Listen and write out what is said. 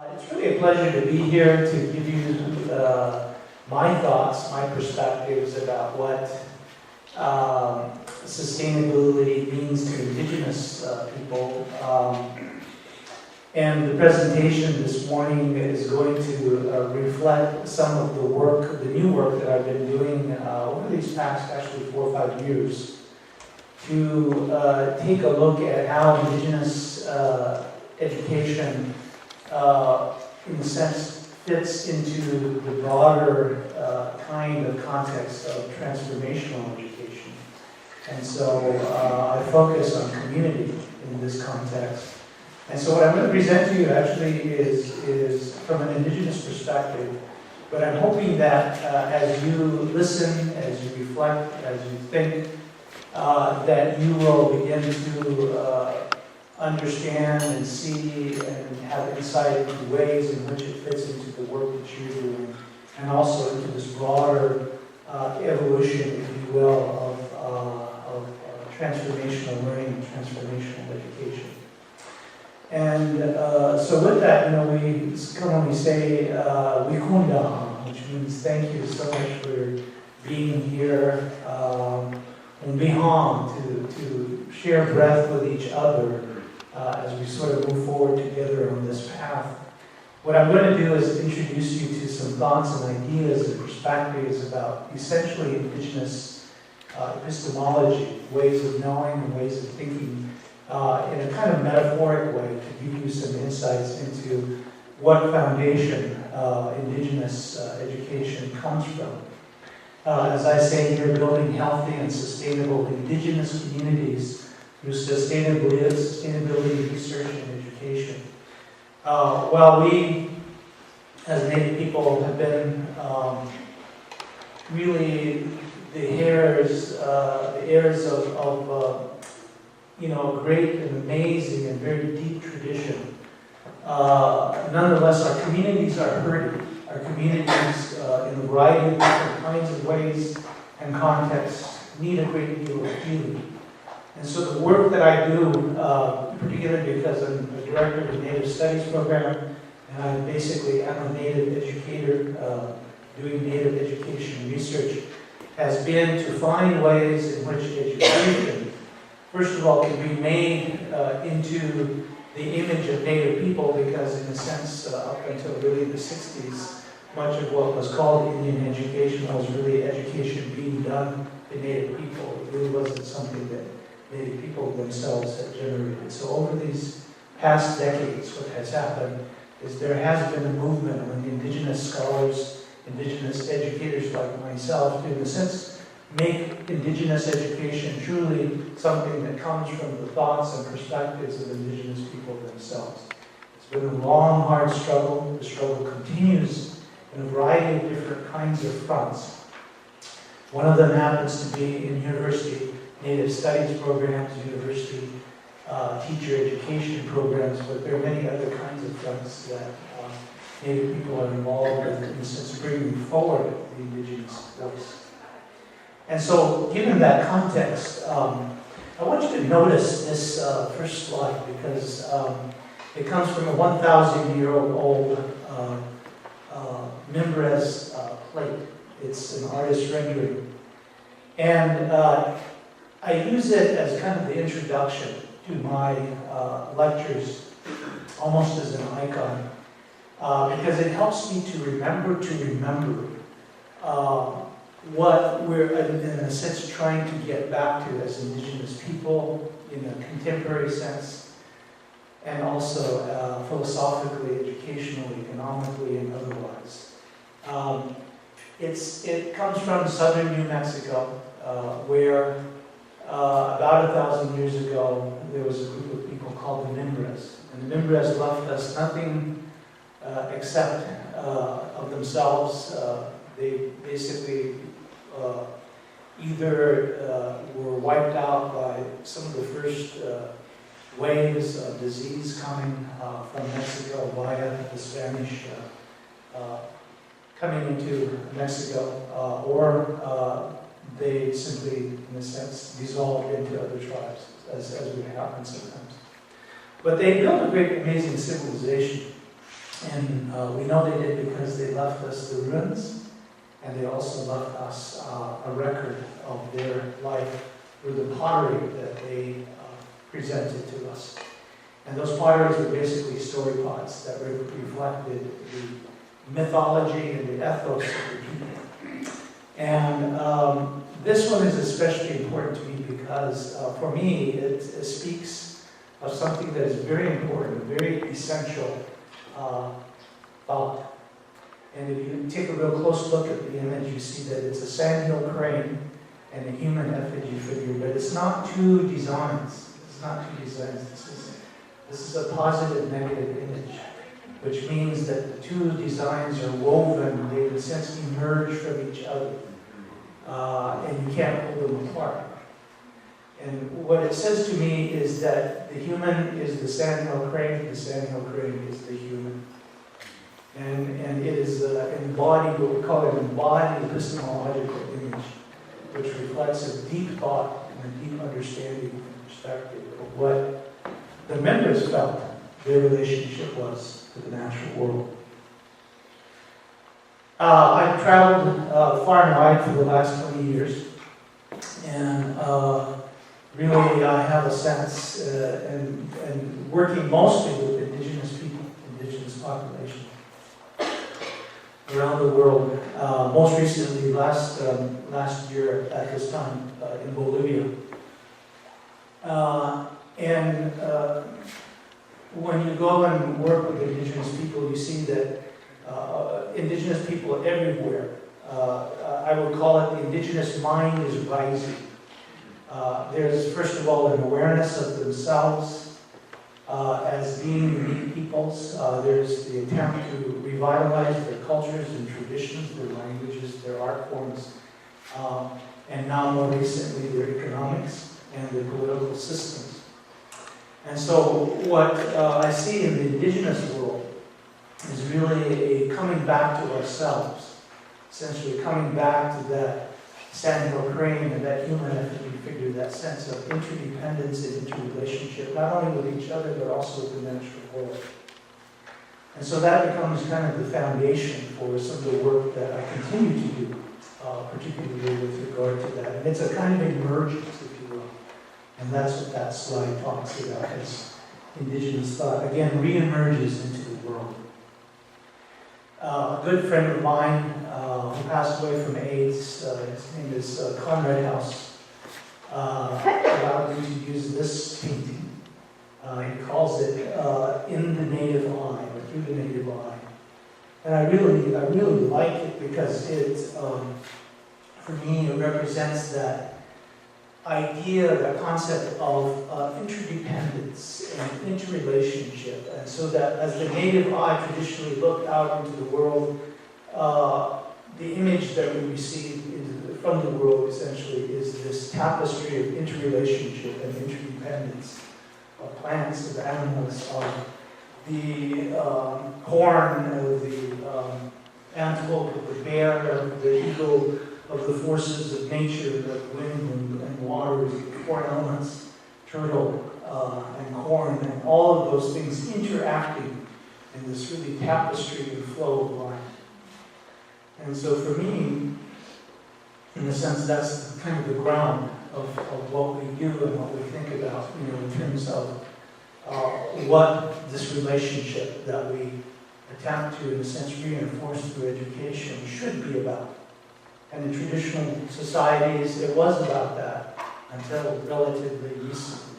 It's really a pleasure to be here to give you my thoughts, my perspectives about what sustainability means to Indigenous people. And the presentation this morning is going to reflect some of the work, the new work that I've been doing over these past actually 4 or 5 years to take a look at how Indigenous education in a sense, fits into the broader kind of context of transformational education. And so I focus on community in this context. And so what I'm going to present to you actually is from an Indigenous perspective, but I'm hoping that as you listen, as you reflect, as you think, that you will begin to understand and see and have insight into ways in which it fits into the work that you're doing, and also into this broader evolution, if you will, of transformational learning, transformational education. And so with that, we commonly say "wikunda," which means thank you so much for being here, and biham, to share breath with each other. As we sort of move forward together on this path. What I'm going to do is introduce you to some thoughts and ideas and perspectives about essentially Indigenous epistemology, ways of knowing and ways of thinking in a kind of metaphoric way to give you some insights into what foundation Indigenous education comes from. As I say here, building healthy and sustainable Indigenous communities through sustainability research and education. While we, as Native people, have been really the heirs of a great and amazing and very deep tradition, nonetheless, our communities are hurting. Our communities, in a variety of different kinds of ways and contexts, need a great deal of healing. And so the work that I do, particularly because I'm the director of the Native Studies program, and I basically am a Native educator doing Native education research, has been to find ways in which education, first of all, can be made into the image of Native people, because in a sense, up until really the 60s, much of what was called Indian education was really education being done to Native people. It really wasn't something that Native people themselves have generated. So over these past decades, what has happened is there has been a movement among Indigenous scholars, Indigenous educators like myself, to, in a sense, make Indigenous education truly something that comes from the thoughts and perspectives of Indigenous people themselves. It's been a long, hard struggle. The struggle continues in a variety of different kinds of fronts. One of them happens to be in university Native Studies programs, university teacher education programs, but there are many other kinds of fronts that Native people are involved with, in a sense, bringing forward the Indigenous voice. And so, given that context, I want you to notice this first slide, because it comes from a 1,000-year-old Mimbres plate. It's an artist's rendering. And I use it as kind of the introduction to my lectures, almost as an icon, because it helps me to remember what we're, in a sense, trying to get back to as Indigenous people in a contemporary sense, and also philosophically, educationally, economically, and otherwise. It comes from southern New Mexico, where about 1,000 years ago, there was a group of people called the Mimbres. And the Mimbres left us nothing except of themselves. They basically either were wiped out by some of the first waves of disease coming from Mexico via the Spanish coming into Mexico, or they simply, in a sense, dissolved into other tribes, as would happen sometimes. But they built a great, amazing civilization. And we know they did because they left us the ruins, and they also left us a record of their life through the pottery that they presented to us. And those potteries were basically story pots that reflected the mythology and the ethos of the people. And this one is especially important to me because, for me, it speaks of something that is very important, very essential thought. And if you take a real close look at the image, you see that it's a sandhill crane and a human effigy figure, but it's not two designs. It's not two designs. This is a positive, negative image, which means that the two designs are woven, they in a sense emerge from each other, and you can't pull them apart. And what it says to me is that the human is the sandhill crane is the human. And it is embodied, what we call an embodied epistemological image, which reflects a deep thought and a deep understanding and perspective of what the members felt their relationship was to the natural world. I've traveled far and wide for the last 20 years, and really I have a sense, and working mostly with indigenous people, indigenous population around the world. Most recently, last year at this time in Bolivia. When you go and work with indigenous people, you see that indigenous people everywhere, I would call it the indigenous mind is rising. There's first of all an awareness of themselves as being unique peoples. There's the attempt to revitalize their cultures and traditions, their languages, their art forms, and now more recently their economics and their political systems. And so what I see in the indigenous world is really a coming back to ourselves, essentially coming back to that sandhill crane and that human effigy figure, that sense of interdependence and interrelationship, not only with each other, but also with the natural world. And so that becomes kind of the foundation for some of the work that I continue to do, particularly with regard to that. And it's a kind of emergence, if you will. And that's what that slide talks about, as indigenous thought, again, re-emerges into the world. A good friend of mine who passed away from AIDS, his name is Conrad House, allowed me to use this painting. He calls it In the Native Eye, or Through the Native Eye. And I really like it because it, for me, it represents that idea, that concept of interdependence and interrelationship. And so that as the native eye traditionally looked out into the world, the image that we receive from the world essentially is this tapestry of interrelationship and interdependence of plants, of animals, of the corn, of the antelope, of the bear, of the eagle, of the forces of nature, of wind and water, the four elements, turtle and corn, and all of those things interacting in this really tapestry and flow of life. And so for me, in a sense, that's kind of the ground of what we do and what we think about, in terms of what this relationship that we attempt to, in a sense, reinforce through education should be about. And in traditional societies, it was about that until relatively recently.